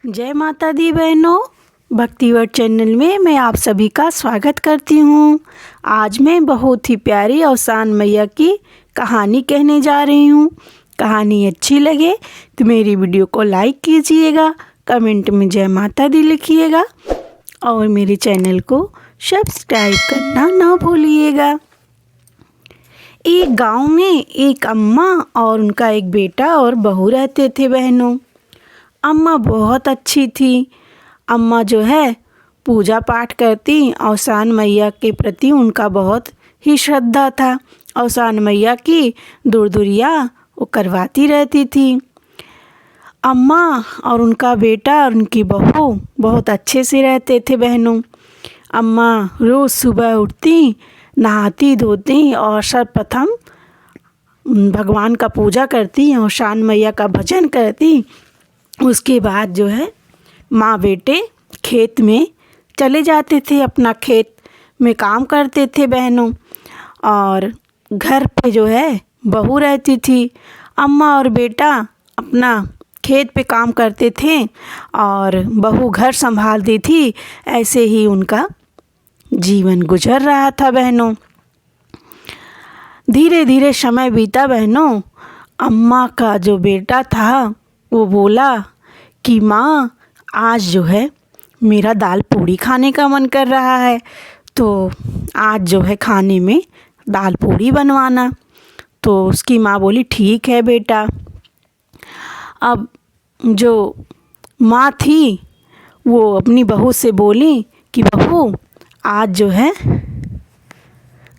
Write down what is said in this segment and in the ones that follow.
जय माता दी बहनों, भक्तिवट चैनल में मैं आप सभी का स्वागत करती हूँ। आज मैं बहुत ही प्यारी औसान मैया की कहानी कहने जा रही हूँ। कहानी अच्छी लगे तो मेरी वीडियो को लाइक कीजिएगा, कमेंट में जय माता दी लिखिएगा और मेरे चैनल को सब्सक्राइब करना ना भूलिएगा। एक गांव में एक अम्मा और उनका एक बेटा और बहू रहते थे बहनों। अम्मा बहुत अच्छी थी। अम्मा जो है पूजा पाठ करती। औसान मैया के प्रति उनका बहुत ही श्रद्धा था। औसान मैया की दुर्दुरिया वो करवाती रहती थी। अम्मा और उनका बेटा और उनकी बहू बहुत अच्छे से रहते थे बहनों। अम्मा रोज़ सुबह उठती, नहाती धोती और सर्वप्रथम भगवान का पूजा करती, औसान मैया का भजन करती। उसके बाद जो है माँ बेटे खेत में चले जाते थे, अपना खेत में काम करते थे बहनों। और घर पे जो है बहू रहती थी। अम्मा और बेटा अपना खेत पे काम करते थे और बहू घर संभालती थी। ऐसे ही उनका जीवन गुजर रहा था बहनों। धीरे धीरे समय बीता बहनों। अम्मा का जो बेटा था वो बोला कि माँ, आज जो है मेरा दाल पूड़ी खाने का मन कर रहा है, तो आज जो है खाने में दाल पूड़ी बनवाना। तो उसकी माँ बोली ठीक है बेटा। अब जो माँ थी वो अपनी बहू से बोली कि बहू, आज जो है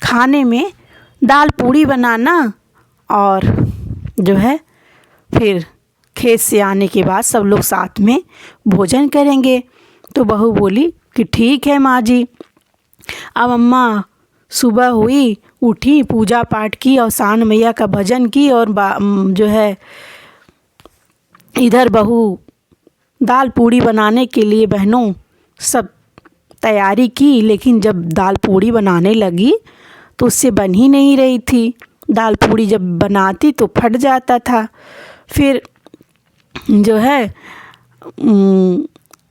खाने में दाल पूड़ी बनाना और जो है फिर खेत से आने के बाद सब लोग साथ में भोजन करेंगे। तो बहू बोली कि ठीक है माँ जी। अब अम्मा सुबह हुई, उठी, पूजा पाठ की, औसान मैया का भजन की और जो है इधर बहू दाल पूड़ी बनाने के लिए बहनों सब तैयारी की। लेकिन जब दाल पूड़ी बनाने लगी तो उससे बन ही नहीं रही थी। दाल पूड़ी जब बनाती तो फट जाता था। फिर जो है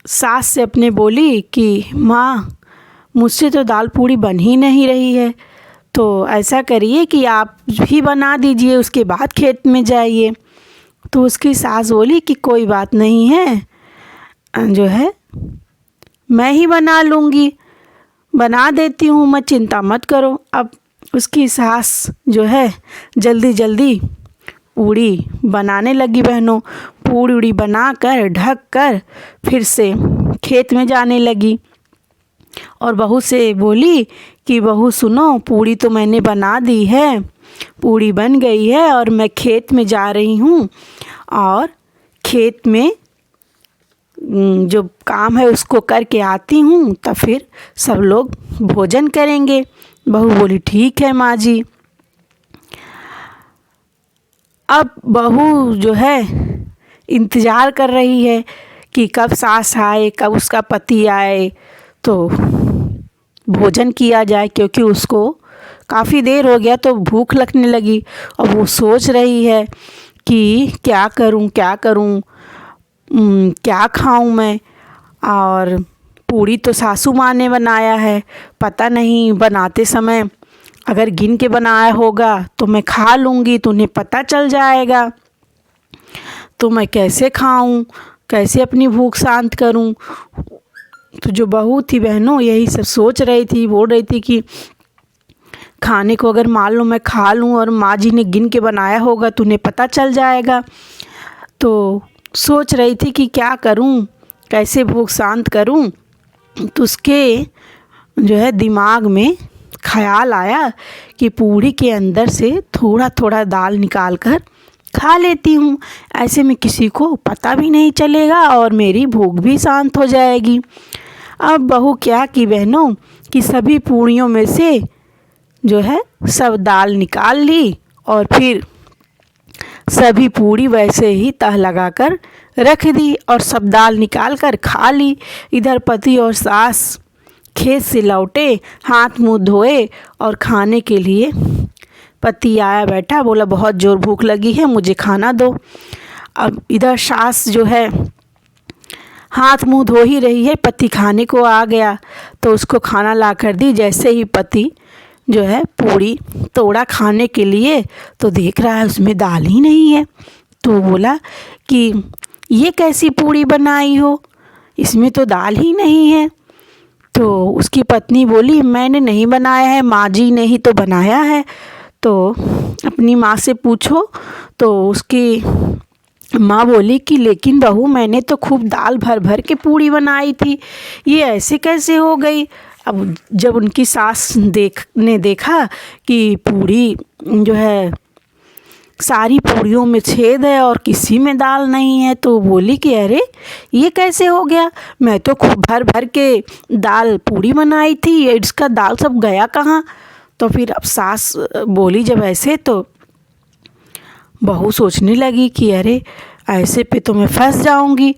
सास से अपने बोली कि माँ, मुझसे तो दाल पूड़ी बन ही नहीं रही है, तो ऐसा करिए कि आप ही बना दीजिए, उसके बाद खेत में जाइए। तो उसकी सास बोली कि कोई बात नहीं है, जो है मैं ही बना लूँगी, बना देती हूँ मैं, चिंता मत करो। अब उसकी सास जो है जल्दी जल्दी पूड़ी बनाने लगी बहनों। पूड़ी उड़ी बना कर ढक कर फिर से खेत में जाने लगी और बहू से बोली कि बहू सुनो, पूड़ी तो मैंने बना दी है, पूड़ी बन गई है और मैं खेत में जा रही हूँ और खेत में जो काम है उसको करके आती हूँ, तब फिर सब लोग भोजन करेंगे। बहू बोली ठीक है माँ जी। अब बहू जो है इंतज़ार कर रही है कि कब सास आए, कब उसका पति आए तो भोजन किया जाए, क्योंकि उसको काफ़ी देर हो गया तो भूख लगने लगी। और वो सोच रही है कि क्या करूं, क्या करूं, क्या खाऊं मैं। और पूड़ी तो सासू माँ ने बनाया है, पता नहीं बनाते समय अगर गिन के बनाया होगा तो मैं खा लूँगी तो उन्हें पता चल जाएगा, तो मैं कैसे खाऊं, कैसे अपनी भूख शांत करूं। तो जो बहू थी बहनों यही सब सोच रही थी, बोल रही थी कि खाने को अगर मान लो मैं खा लूं और माँ जी ने गिन के बनाया होगा तो उन्हें पता चल जाएगा। तो सोच रही थी कि क्या करूं, कैसे भूख शांत करूं। तो उसके जो है दिमाग में ख्याल आया कि पूड़ी के अंदर से थोड़ा थोड़ा दाल निकाल कर खा लेती हूँ, ऐसे में किसी को पता भी नहीं चलेगा और मेरी भूख भी शांत हो जाएगी। अब बहू क्या की बहनों कि सभी पूड़ियों में से जो है सब दाल निकाल ली और फिर सभी पूड़ी वैसे ही तह लगाकर रख दी और सब दाल निकाल कर खा ली। इधर पति और सास खेत से लौटे, हाथ मुंह धोए और खाने के लिए पति आया बैठा, बोला बहुत ज़ोर भूख लगी है, मुझे खाना दो। अब इधर सास जो है हाथ मुंह धो ही रही है, पति खाने को आ गया तो उसको खाना ला कर दी। जैसे ही पति जो है पूड़ी तोड़ा खाने के लिए तो देख रहा है उसमें दाल ही नहीं है। तो बोला कि ये कैसी पूड़ी बनाई हो, इसमें तो दाल ही नहीं है। तो उसकी पत्नी बोली मैंने नहीं बनाया है, माँ जी ने ही तो बनाया है, तो अपनी माँ से पूछो। तो उसकी माँ बोली कि लेकिन बहू मैंने तो खूब दाल भर भर के पूड़ी बनाई थी, ये ऐसे कैसे हो गई। अब जब उनकी सास देखा कि पूड़ी जो है सारी पूड़ियों में छेद है और किसी में दाल नहीं है, तो बोली कि अरे ये कैसे हो गया, मैं तो खूब भर भर के दाल पूड़ी बनाई थी, ये इसका दाल सब गया कहाँ। तो फिर अब सास बोली जब ऐसे, तो बहू सोचने लगी कि अरे ऐसे पे तो मैं फंस जाऊंगी।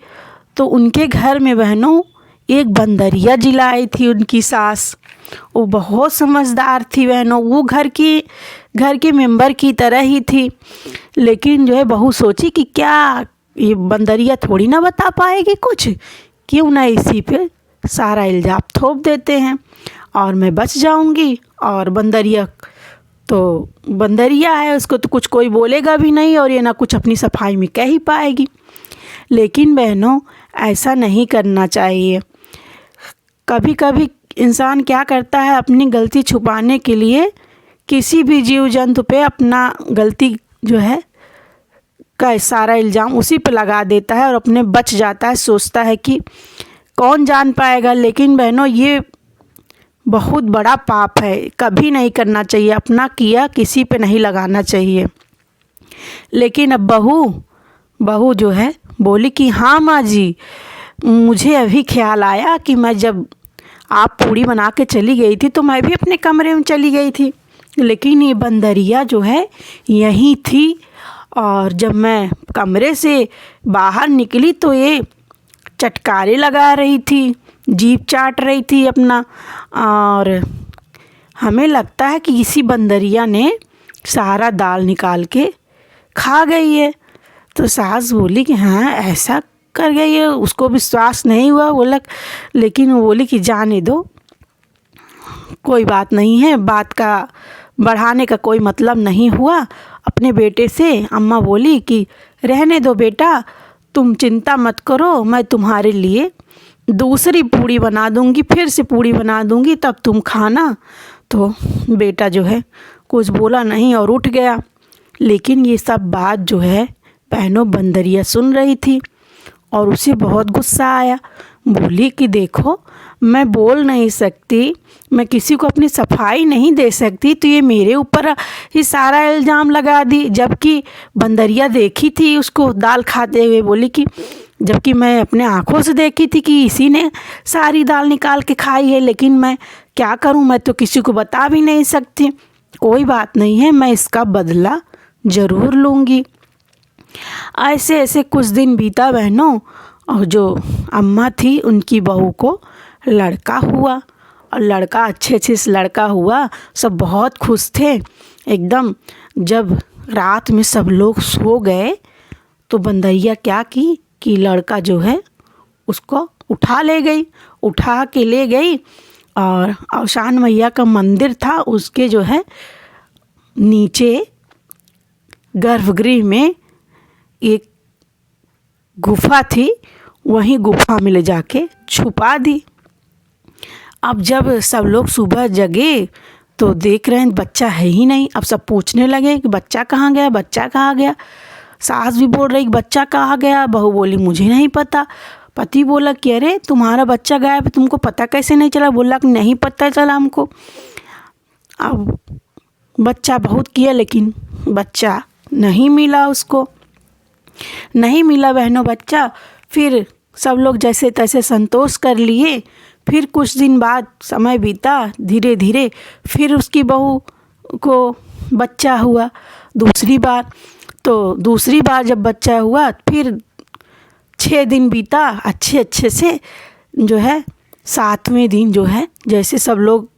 तो उनके घर में बहनों एक बंदरिया जिलाई थी उनकी सास। वो बहुत समझदार थी बहनों, वो घर के मेंबर की तरह ही थी। लेकिन जो है बहू सोची कि क्या ये बंदरिया थोड़ी ना बता पाएगी कुछ, क्यों ना इसी पे सारा इल्ज़ाम थोप देते हैं और मैं बच जाऊंगी। और बंदरिया है, उसको तो कुछ कोई बोलेगा भी नहीं और ये ना कुछ अपनी सफाई में कह ही पाएगी। लेकिन बहनों ऐसा नहीं करना चाहिए। कभी कभी इंसान क्या करता है, अपनी गलती छुपाने के लिए किसी भी जीव जंतु पे अपना गलती जो है का सारा इल्ज़ाम उसी पे लगा देता है और अपने बच जाता है, सोचता है कि कौन जान पाएगा। लेकिन बहनों ये बहुत बड़ा पाप है, कभी नहीं करना चाहिए, अपना किया किसी पे नहीं लगाना चाहिए। लेकिन अब बहू जो है बोली कि हाँ माँ जी, मुझे अभी ख्याल आया कि मैं जब आप पूड़ी बना के चली गई थी तो मैं भी अपने कमरे में चली गई थी, लेकिन ये बंदरिया जो है यहीं थी और जब मैं कमरे से बाहर निकली तो ये चटकारे लगा रही थी, जीभ चाट रही थी अपना, और हमें लगता है कि इसी बंदरिया ने सारा दाल निकाल के खा गई है। तो सास बोली कि हाँ ऐसा कर गई है, उसको विश्वास नहीं हुआ। बोला लेकिन वो बोली कि जाने दो, कोई बात नहीं है, बात का बढ़ाने का कोई मतलब नहीं हुआ। अपने बेटे से अम्मा बोली कि रहने दो बेटा, तुम चिंता मत करो, मैं तुम्हारे लिए दूसरी पूड़ी बना दूंगी, फिर से पूड़ी बना दूंगी, तब तुम खाना। तो बेटा जो है कुछ बोला नहीं और उठ गया। लेकिन ये सब बात जो है बहनों बंदरिया सुन रही थी और उसे बहुत गुस्सा आया। बोली कि देखो मैं बोल नहीं सकती, मैं किसी को अपनी सफाई नहीं दे सकती, तो ये मेरे ऊपर ही सारा इल्ज़ाम लगा दी। जबकि बंदरिया देखी थी उसको दाल खाते हुए, बोली कि जबकि मैं अपने आँखों से देखी थी कि इसी ने सारी दाल निकाल के खाई है, लेकिन मैं क्या करूं, मैं तो किसी को बता भी नहीं सकती। कोई बात नहीं है, मैं इसका बदला ज़रूर लूँगी। ऐसे ऐसे कुछ दिन बीता बहनों, और जो अम्मा थी उनकी बहू को लड़का हुआ, और लड़का अच्छे से लड़का हुआ, सब बहुत खुश थे एकदम। जब रात में सब लोग सो गए तो बंदरिया क्या की कि लड़का जो है उसको उठा के ले गई और औशान मैया का मंदिर था उसके जो है नीचे गर्भगृह में एक गुफा थी, वहीं गुफा में ले जाके छुपा दी। अब जब सब लोग सुबह जगे तो देख रहे हैं बच्चा है ही नहीं। अब सब पूछने लगे कि बच्चा कहाँ गया, बच्चा कहाँ गया। सास भी बोल रही कि बच्चा कहाँ गया, बहू बोली मुझे नहीं पता। पति बोला कि अरे तुम्हारा बच्चा गायब है, तुमको पता कैसे नहीं चला। बोला कि नहीं पता चला हमको। अब बच्चा बहुत किया लेकिन बच्चा नहीं मिला, उसको नहीं मिला बहनों बच्चा। फिर सब लोग जैसे तैसे संतोष कर लिए। फिर कुछ दिन बाद समय बीता, धीरे धीरे फिर उसकी बहू को बच्चा हुआ दूसरी बार। तो दूसरी बार जब बच्चा हुआ फिर 6 दिन बीता अच्छे से जो है। 7वें दिन जो है जैसे सब लोग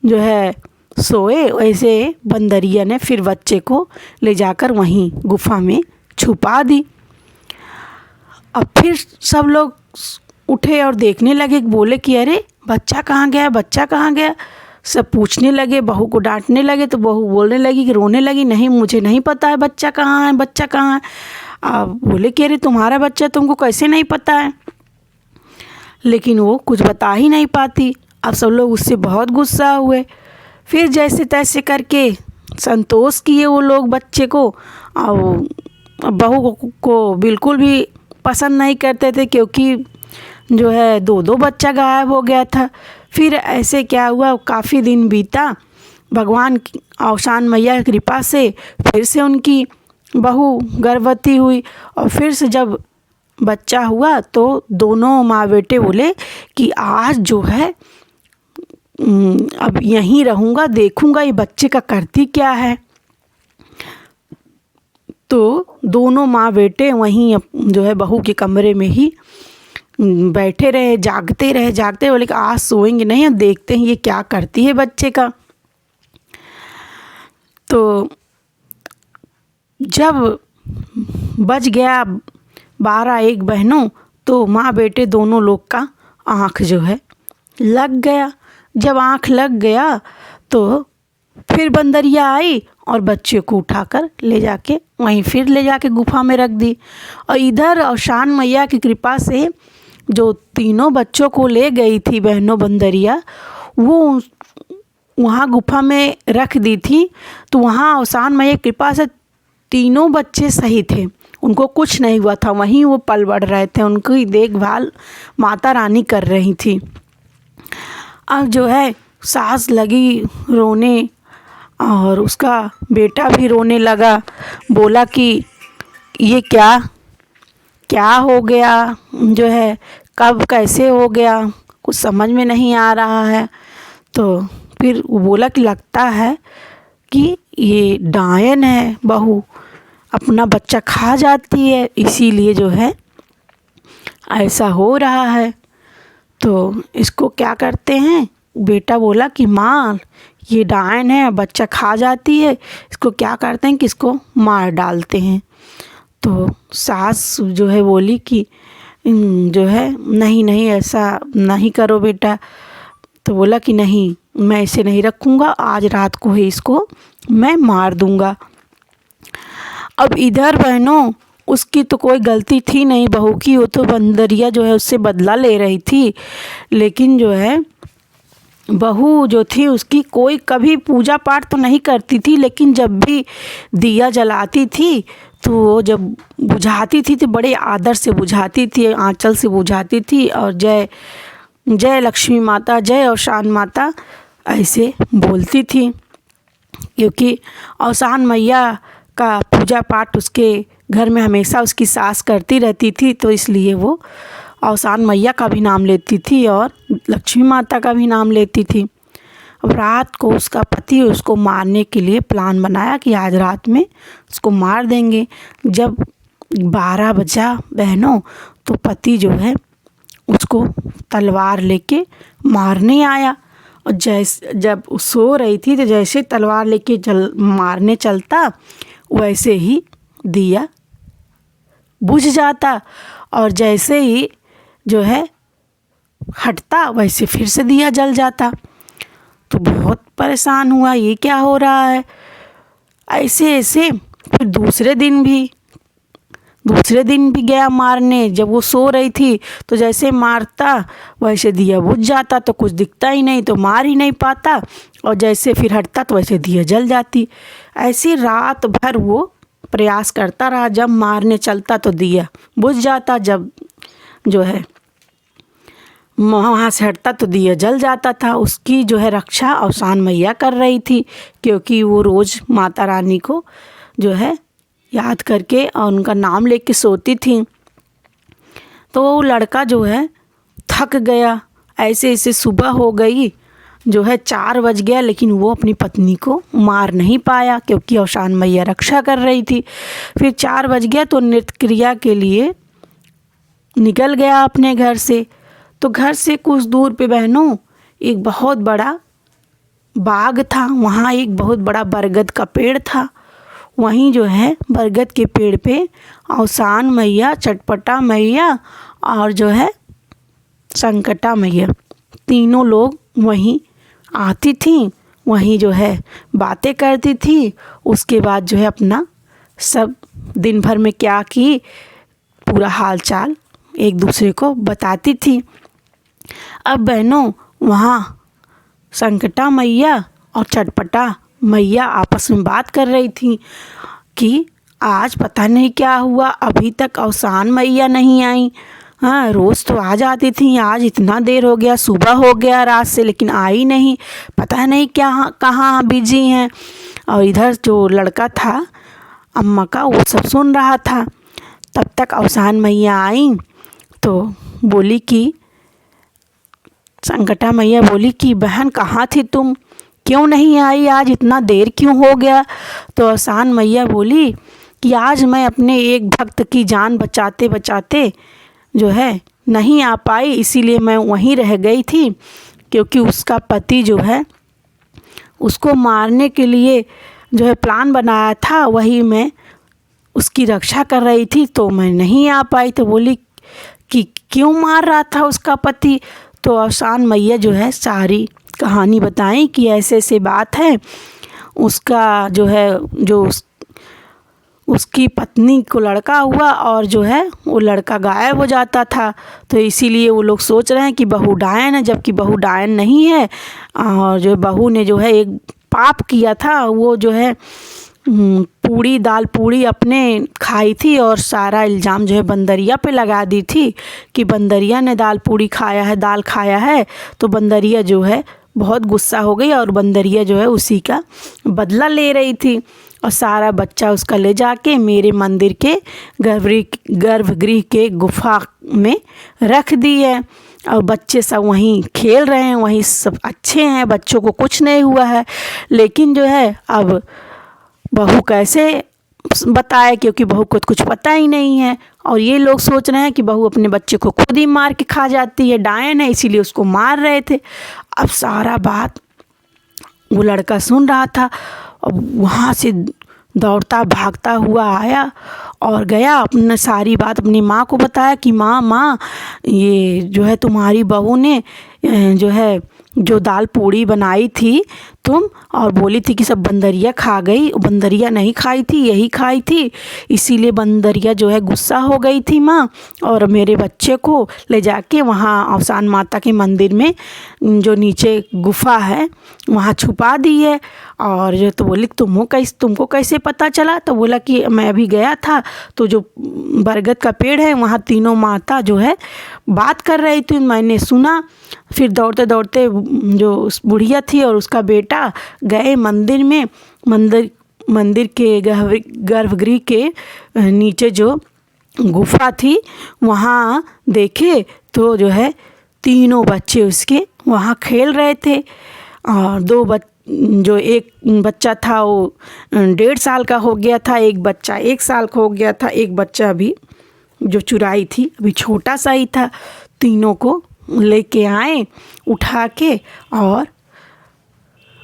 जो है सोए, वैसे बंदरिया ने फिर बच्चे को ले जाकर वहीं गुफा में छुपा दी। अब फिर सब लोग उठे और देखने लगे, बोले कि अरे बच्चा कहाँ गया, बच्चा कहाँ गया। सब पूछने लगे, बहू को डांटने लगे, तो बहू बोलने लगी कि रोने लगी, नहीं मुझे नहीं पता है बच्चा कहाँ है, बच्चा कहाँ है। अब बोले कि अरे तुम्हारा बच्चा तुमको कैसे नहीं पता है, लेकिन वो कुछ बता ही नहीं पाती। अब सब लोग उससे बहुत गुस्सा हुए। फिर जैसे तैसे करके संतोष किए वो लोग बच्चे को। और बहू को बिल्कुल भी पसंद नहीं करते थे, क्योंकि जो है दो दो बच्चा गायब हो गया था। फिर ऐसे क्या हुआ, काफ़ी दिन बीता, भगवान की औसान मैया की कृपा से फिर से उनकी बहू गर्भवती हुई। और फिर से जब बच्चा हुआ तो दोनों माँ बेटे बोले कि आज जो है अब यहीं रहूँगा, देखूँगा ये बच्चे का करती क्या है। तो दोनों माँ बेटे वहीं जो है बहू के कमरे में ही बैठे रहे, जागते रहे, बोले कि आज सोएंगे नहीं, देखते हैं ये क्या करती है बच्चे का। तो जब बज गया 12-1 बहनों, तो माँ बेटे दोनों लोग का आँख जो है लग गया। जब आँख लग गया तो फिर बंदरिया आई और बच्चे को उठाकर ले जाके वहीं फिर ले जाके गुफा में रख दी। और इधर औसान मैया की कृपा से जो तीनों बच्चों को ले गई थी बहनों बंदरिया, वो वहाँ गुफा में रख दी थी। तो वहाँ औसान मैया की कृपा से तीनों बच्चे सही थे, उनको कुछ नहीं हुआ था, वहीं वो पल बढ़ रहे थे, उनकी देखभाल माता रानी कर रही थी। अब जो है सास लगी रोने और उसका बेटा भी रोने लगा, बोला कि ये क्या क्या हो गया, जो है कब कैसे हो गया, कुछ समझ में नहीं आ रहा है। तो फिर वो बोला कि लगता है कि ये डायन है, बहू अपना बच्चा खा जाती है, इसीलिए जो है ऐसा हो रहा है। तो इसको क्या करते हैं, बेटा बोला कि माँ ये डायन है, बच्चा खा जाती है, इसको क्या करते हैं कि इसको मार डालते हैं। तो सास जो है बोली कि जो है नहीं नहीं ऐसा नहीं करो बेटा। तो बोला कि नहीं मैं इसे नहीं रखूँगा, आज रात को ही इसको मैं मार दूँगा। अब इधर बहनों उसकी तो कोई गलती थी नहीं बहू की, वो तो बंदरिया जो है उससे बदला ले रही थी। लेकिन जो है बहू जो थी उसकी कोई कभी पूजा पाठ तो नहीं करती थी, लेकिन जब भी दिया जलाती थी तो वो जब बुझाती थी तो बड़े आदर से बुझाती थी, आंचल से बुझाती थी और जय जय लक्ष्मी माता, जय औसान माता ऐसे बोलती थी। क्योंकि औसान मैया का पूजा पाठ उसके घर में हमेशा उसकी सास करती रहती थी, तो इसलिए वो औसान मैया का भी नाम लेती थी और लक्ष्मी माता का भी नाम लेती थी। अब रात को उसका पति उसको मारने के लिए प्लान बनाया कि आज रात में उसको मार देंगे। जब 12 बजा बहनों, तो पति जो है उसको तलवार लेके मारने आया। और जब सो रही थी तो जैसे तलवार लेके मारने चलता, वैसे ही दिया बुझ जाता, और जैसे ही जो है हटता वैसे फिर से दिया जल जाता। तो बहुत परेशान हुआ, ये क्या हो रहा है। ऐसे ऐसे फिर दूसरे दिन भी गया मारने। जब वो सो रही थी तो जैसे मारता वैसे दिया बुझ जाता, तो कुछ दिखता ही नहीं, तो मार ही नहीं पाता, और जैसे फिर हटता तो वैसे दिया जल जाती। ऐसे रात भर वो प्रयास करता रहा, जब मारने चलता तो दिया बुझ जाता, जब जो है वहाँ से हटता तो दिया जल जाता था। उसकी जो है रक्षा औसान मैया कर रही थी, क्योंकि वो रोज़ माता रानी को जो है याद करके और उनका नाम लेके सोती थी। तो वो लड़का जो है थक गया। ऐसे ऐसे सुबह हो गई, जो है 4 बज गया, लेकिन वो अपनी पत्नी को मार नहीं पाया, क्योंकि औसान मैया रक्षा कर रही थी। फिर 4 बज गया तो नृत्य क्रिया के लिए निकल गया अपने घर से। तो घर से कुछ दूर पे बहनों एक बहुत बड़ा बाग था, वहाँ एक बहुत बड़ा बरगद का पेड़ था। वहीं जो है बरगद के पेड़ पे औसान मैया, चटपटा मैया और जो है संकटा मैया तीनों लोग वहीं आती थीं, वहीं जो है बातें करती थी। उसके बाद जो है अपना सब दिन भर में क्या की पूरा हाल चाल एक दूसरे को बताती थी। अब बहनों वहाँ संकटा मैया और चटपटा मैया आपस में बात कर रही थी कि आज पता नहीं क्या हुआ, अभी तक औसान मैया नहीं आई। हाँ, रोज़ तो आ जाती थी, आज इतना देर हो गया, सुबह हो गया रात से, लेकिन आई नहीं, पता नहीं क्या कहाँ बिजी हैं। और इधर जो लड़का था अम्मा का वो सब सुन रहा था। तब तक औसान मैया आई तो बोली कि संकटा मैया बोली कि बहन कहाँ थी तुम, क्यों नहीं आई, आज इतना देर क्यों हो गया। तो औसान मैया बोली कि आज मैं अपने एक भक्त की जान बचाते बचाते जो है नहीं आ पाई, इसीलिए मैं वहीं रह गई थी, क्योंकि उसका पति जो है उसको मारने के लिए जो है प्लान बनाया था, वही मैं उसकी रक्षा कर रही थी, तो मैं नहीं आ पाई। तो बोली कि क्यों मार रहा था उसका पति। तो औसान मैया जो है सारी कहानी बताई कि ऐसे ऐसे बात है, उसका जो है उसकी पत्नी को लड़का हुआ और जो है वो लड़का गायब हो जाता था, तो इसीलिए वो लोग सोच रहे हैं कि बहू डायन है, जबकि बहू डायन नहीं है। और जो बहू ने जो है एक पाप किया था, वो जो है दाल पूड़ी अपने खाई थी और सारा इल्ज़ाम जो है बंदरिया पे लगा दी थी कि बंदरिया ने दाल खाया है। तो बंदरिया जो है बहुत गुस्सा हो गई और बंदरिया जो है उसी का बदला ले रही थी और सारा बच्चा उसका ले जाके मेरे मंदिर के गर्भगृह के गुफा में रख दी है। और बच्चे सब वहीं खेल रहे हैं, वहीं सब अच्छे हैं, बच्चों को कुछ नहीं हुआ है। लेकिन जो है अब बहू कैसे बताए, क्योंकि बहू को कुछ पता ही नहीं है और ये लोग सोच रहे हैं कि बहू अपने बच्चे को खुद ही मार के खा जाती है, डायन है इसीलिए उसको मार रहे थे। अब सारा बात वो लड़का सुन रहा था और वहाँ से दौड़ता भागता हुआ आया और गया, अपने सारी बात अपनी माँ को बताया कि माँ ये जो है तुम्हारी बहू ने जो है जो दाल पूड़ी बनाई थी तुम, और बोली थी कि सब बंदरिया खा गई, बंदरिया नहीं खाई थी, यही खाई थी, इसीलिए बंदरिया जो है गुस्सा हो गई थी माँ और मेरे बच्चे को ले जाके वहाँ औसान माता के मंदिर में जो नीचे गुफा है वहाँ छुपा दी है। और जो तो बोली तुमको कैसे पता चला। तो बोला कि मैं अभी गया था तो जो बरगद का पेड़ है वहाँ तीनों माता जो है बात कर रही थी, मैंने सुना। फिर दौड़ते दौड़ते जो उस बुढ़िया थी और उसका बेटा गए मंदिर में, मंदिर के गर्भगृह के नीचे जो गुफा थी वहाँ देखे तो जो है तीनों बच्चे उसके वहाँ खेल रहे थे। और जो एक बच्चा था वो 1.5 साल का हो गया था, एक बच्चा 1 साल का हो गया था, एक बच्चा अभी जो चुराई थी अभी छोटा सा ही था। तीनों को लेके आए उठा के, और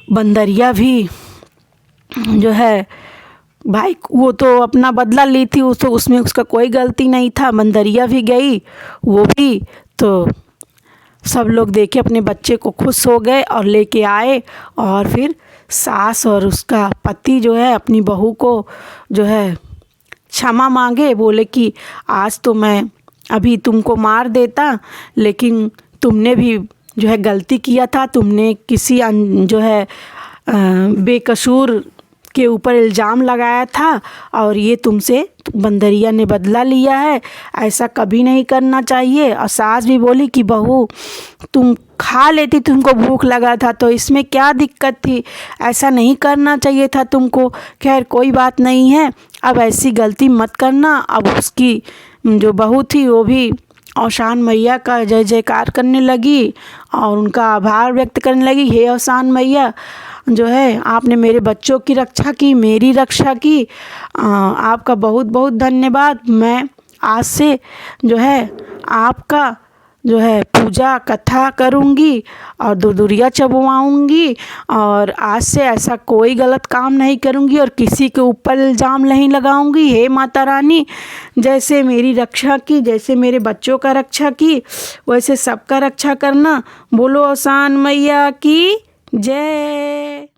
बंदरिया भी जो है भाई वो तो अपना बदला ली थी, उसमें उसका कोई गलती नहीं था। बंदरिया भी गई, वो भी तो सब लोग देखे अपने बच्चे को खुश हो गए और लेके आए। और फिर सास और उसका पति जो है अपनी बहू को जो है क्षमा मांगे, बोले कि आज तो मैं अभी तुमको मार देता, लेकिन तुमने भी जो है गलती किया था, तुमने किसी जो है बेकसूर के ऊपर इल्ज़ाम लगाया था और ये तुमसे बंदरिया ने बदला लिया है, ऐसा कभी नहीं करना चाहिए। और सास भी बोली कि बहू तुम खा लेती, तुमको भूख लगा था तो इसमें क्या दिक्कत थी, ऐसा नहीं करना चाहिए था तुमको। खैर कोई बात नहीं है, अब ऐसी गलती मत करना। अब उसकी जो बहू थी वो भी औसान मैया का जय जयकार करने लगी और उनका आभार व्यक्त करने लगी, हे औसान मैया जो है आपने मेरे बच्चों की रक्षा की, मेरी रक्षा की, आपका बहुत बहुत धन्यवाद। मैं आज से जो है आपका जो है पूजा कथा करूँगी और दुदुरिया चबवाऊँगी, और आज से ऐसा कोई गलत काम नहीं करूँगी और किसी के ऊपर इल्ज़ाम नहीं लगाऊँगी। हे माता रानी, जैसे मेरी रक्षा की, जैसे मेरे बच्चों का रक्षा की, वैसे सबका रक्षा करना। बोलो आसान मैया की जय।